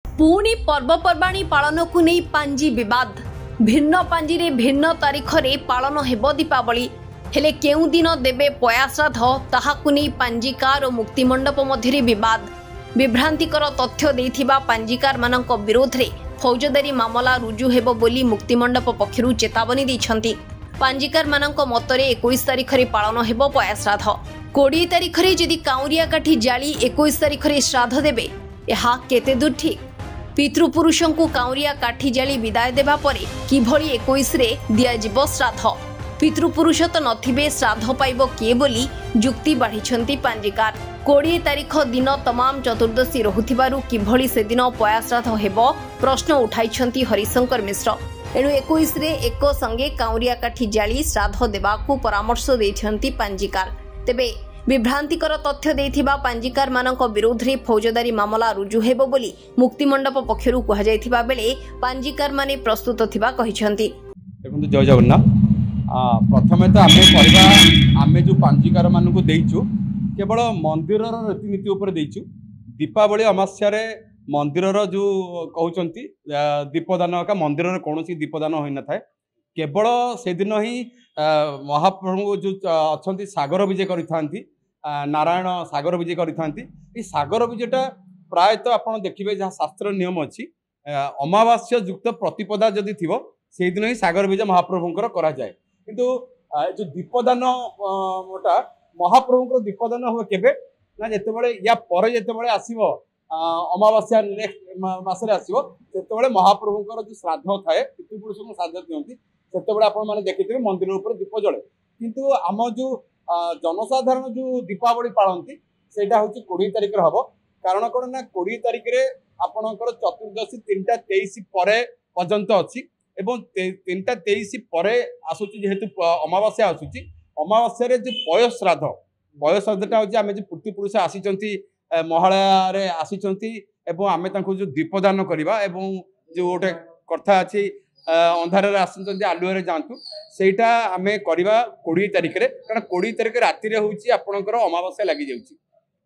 पुणी पर्वपर्वाणी पालन को नहीं पांजी विवाद भिन्न पांजी रे भिन्न तारीख रे पालन हेब दीपावली हेले केउ दिन देबे पया श्राद्ध ताहाकु नहीं पांजीकार और मुक्तिमंडप मध्य विवाद विभ्रांतिकर तथ्य देथिबा पांजीकार मानक विरोध रे फौजदारी मामला रुजु हेब बोली मुक्तिमंडप पक्षरु चेतावनी दैछंती। पांजीकार मानक मतरे 21 तारीख रे पालन हेब पया श्राद्ध 20 तारीख रे जदि काउरिया काठी जाली 21 तारीख रे श्राद्ध देबे एहा केते दूर ठीक। पितृपुरुषों को काउरिया काठी जाली विदाय देवा परे किभली 21 रे दियाजिबो श्राद्ध पितृपुरुष तो नथिबे श्राद्ध पाइबो किए बोली जुक्ति बाढ़ी पांजीकार 20 तारीख दिन तमाम चतुर्दशी रहुथिबारु किभली से दिन पया श्राद्ध हेबो प्रश्न उठाइछंती हरिशंकर मिश्र। एणु 21 रे एक संगे काउरिया काठी जाली श्राद्ध देबाकू परामर्श दैछंती पांजीकार। तेबे विभ्रांतिकर तथ्य देथिबा पांजीकार मानक विरोध रे फौजदारी मामला रुजु हेबो बोली मुक्तिमंडप पक्षरु कहा जायथिबा बेले पांजीकार माने प्रस्तुत थिबा कहिसंती। देखंतु जय जगन्नाथ। प्रथमे तो आमे जो पांजीकार मानकु देइछु केवल मंदिर रीतिनीति उपर देइछु। दीपावली अमास्या रे मंदिर जो कहउचंती दीपदान का मंदिर रे कोनोसी दीपदान होई न थाए केवल से दिन ही महाप्रभु जो अच्छा सागर विजय करी नारायण सागर विजय करी सागर विजयटा प्रायतः आप देखिए जहाँ शास्त्र नियम अच्छी अमावास्या युक्त प्रतिपदा जदि थी से दिन ही सागर विजय महाप्रभुंकर करा जाए किंतु जो दीपदान महाप्रभुंकर दीपदान हुए केबे ना जितेबाला या पर जितेबाला आसीबो अमावास्या नेक्स्ट मासरे आसीबो सेतेबाला महाप्रभुंकर जो श्राद्ध थाए पितृपुरुष को श्राद्ध दियंती सेतेबाला आपण माने देखिथिबे मंदिर ऊपर दीप जळे किंतु आम जो जनसाधारण जो दीपावली पालती सेटा होची 20 तारिख रे हबो। कारण कोन ना 20 तारिख रे आपणकर चतुर्दशी 3टा 23 परे पर्यंत अछि एवं 3टा 23 परे आसुची जेहेतु अमावास्या आसुची अमावास्या रे जो पय श्राद्धटा होची आमे जे पितृपुरुष आसीचंती महालया रे आसीचंती एवं आमे तांको जो दीपदान करबा एवं जो गोटे कथा अछि अंधार आसुचंती आलुअरे जातु सेटा आमे करबा 20 तारिख रे कारण 20 तारिख राति रे होची आपणकर अमावास्या लागि जाउची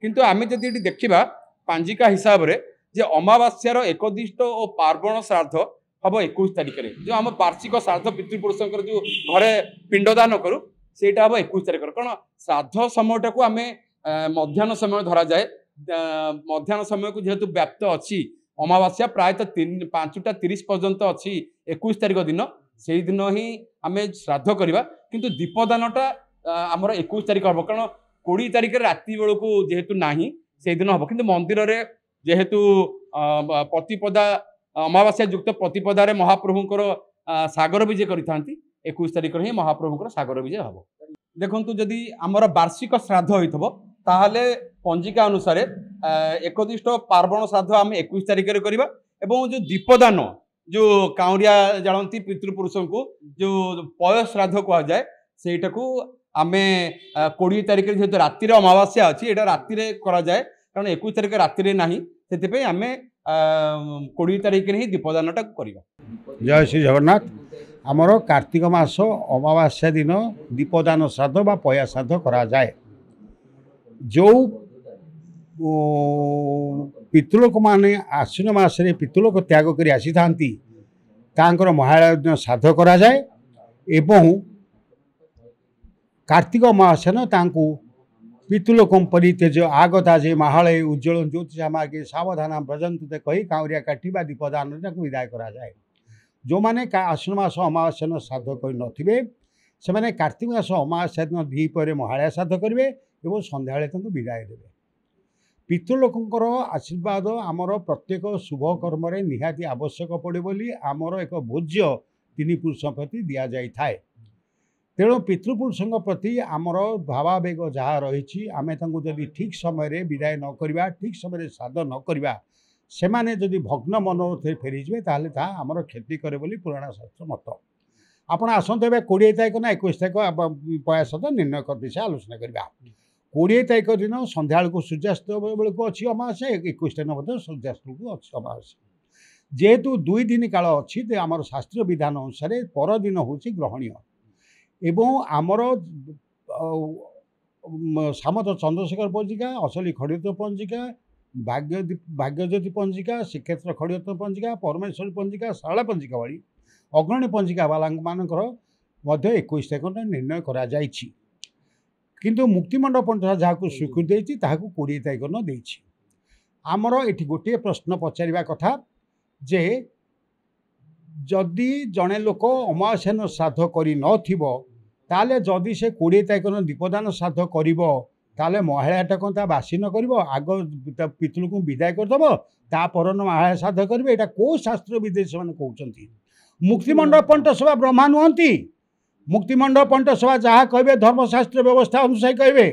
किंतु आमे जदि देखिबा पांजिका हिसाब रे जे अमावास्यार एकदिष्ट और पार्वण श्राद्ध हम 21 तारिख रे जो आम वार्षिक श्राद्ध पितृपुरुषंकर जो घरे पिंडदान करू सेटा हम 21 तारिख कारण श्राद्ध समयटा को आमे मध्याह्न समय धरा जाए मध्याह्न समय को जेहेतु व्याप्त अच्छी अमावास्या प्रायतः 5टा 30 पर्यंत अच्छी 21 तारिख दिन से दिन ही आम श्राद्ध करवा किंतु दीपदानटा आमर 21 तारिख हम कारण 20 तारिख राति बेलू जेहेतु नाही से दिन हम किंतु मंदिर रे जेहेतु प्रतिपदा अमावास्या युक्त प्रतिपदा रे महाप्रभुंकर सागर विजय करिथांती 21 तारिख ही महाप्रभुंकर सागर विजय हम। देखंतु जदि आमर वार्षिक श्राद्ध होइथबो ताहले पंजिका अनुसार एकदिष्ट पार्वण श्राद्ध आम 21 तारिख रे करबा एवं जो दीपदान जो काउरिया जालती पितृपुरुष को जो पय श्राद्ध कह जाए सेटा को आमे 20 तारिख जेहेतु राति रे अमावास्या अच्छी एटा राति रे करा जाए कारण 21 तारिख राति रे नाही सेते आमे 20 तारिख रे ही दीपदानटा करबा। जय श्री जगन्नाथ। आमर कार्तिक मास अमावास्या दिन दीपदान श्राद्ध बा पया श्राद्ध करा जाए जो पितृलोक माने आश्विन मासरे पितृलोक त्याग कर आसी तांकर महालय दिन श्राद्ध करा जाए एवं कार्तिक अमावास्या तांको पितृलोकम परित्यज आगता जे महालय उज्ज्वल ज्योतिषामार्गे सावधान व्रजंतु कही काउरिया काठी बा दीपदान विदाय करा जाए। जो माने आश्विन मास अमावास्या श्राद्ध कर नथिबे से माने कार्तिक मास अमावास्या दिन द्विपहरे महालया श्राद्ध करेंगे एवं सन्ध्या विदाय देवे। पितृलोकंकर आशीर्वाद आमर प्रत्येक शुभ कर्म निहाती आवश्यक पड़े बोली आमर एक भोज्य तीन पुरुष प्रति दि जाए। तेणु पितृपुरुषों प्रति आमर भावावेग जहाँ रही आमे जदि ठीक समय विदाय न करवा ठीक समय श्राद्ध न करवा से माने जदि भग्न मनोरथ फेरीजे ताहले ताहा आमर क्षति करे बोली पुराण शास्त्र मत। आपण आसतु ए 20 तारिख ना 21 तारिख पया श्राद्ध निर्णय कर दिशा आलोचना करवा। 20 तारिख दिन सन्ध्या को सूर्यास्त बेलू अच्छी अमावास्या 21 तारिख सूर्यास्त को अच्छी अमावास्या जेहेतु 2 दिन काल अच्छी आमर शास्त्रीय विधान अनुसार परदिन हूँ ग्रहणीय एवं आमर सामत चंद्रशेखर पंजिका असली खड़ित पंजिका भाग्यज्योति पंजिका श्रीक्षेत्र खड़ियत्न पंजिका परमेश्वरी पंजिका शारला पंजिका भाई अग्रणी पंजिका वाला मानकर 21 तारिख निर्णय करा जाइछि किंतु मुक्तिमंडल पंथ जहाँ स्वीकृति देती 20 तारिख न देछि। आमर एठी गोटे प्रश्न पचारिबा कथा जे जदि जड़े लोक अमावास्यान श्राद्ध करि नथिबो ताले जदि से 20 तारिख न दीपदान श्राद्ध करिवो ताले महालयाटा कौन ता बासी न कर आग पितृ को विदाय करदेव तापर महालया श्राद्ध करेंगे यहाँ कौ शास्त्र विधि से कहते मुक्तिमंडल पंट सभा ब्रह्मा नुहति मुक्तिमंडल पंट सभा जहाँ कहे धर्मशास्त्र व्यवस्था अनुसार कहे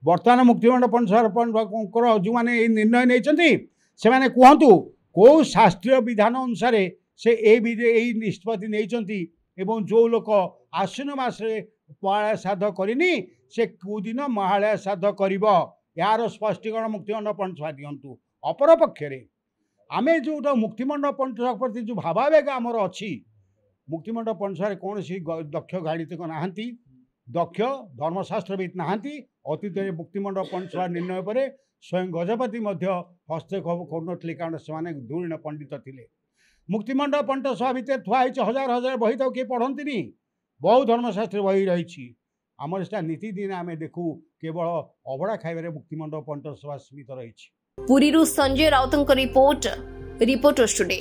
बर्तमान मुक्तिमंडल पंट सभा जो मैंने निर्णय नहीं से कहतु कौ शास्त्रीय विधान अनुसार से यही निष्पत्ति नहीं जो लोक आश्विन मासे महालया श्राद्ध करनी से कौदिन महालया श्राद्ध कर यार स्पष्टीकरण मुक्तिमंडल पंथ सभा दिंतु। अपर पक्षे आम जो मुक्तिमंडल पंथ सभा प्रति जो भावावेग आमर अच्छी मुक्तिमंडल पंथ सभा कौन सी दक्ष गाणितिक नहांती दक्ष धर्मशास्त्रविद नहांती अतीत मुक्तिमंडल पंथ सभा निर्णय पर स्वयं गजपति हस्तक्षेप कर कारण से धूर्ण पंडित थे मुक्तिमंडल पंथ सभा भितर थुआई हजार हजार बही तो किए पढ़ती बहुत धर्मशास्त्र बही रही आमर से नीति दिन आम देखू केवल अभड़ा खाइबारे मुक्तिमंडल पंथ सभा सीमित रही। पुरीरू संजय राउतଙ୍କ रिपोर्ट रिपोर्टर्स टुडे।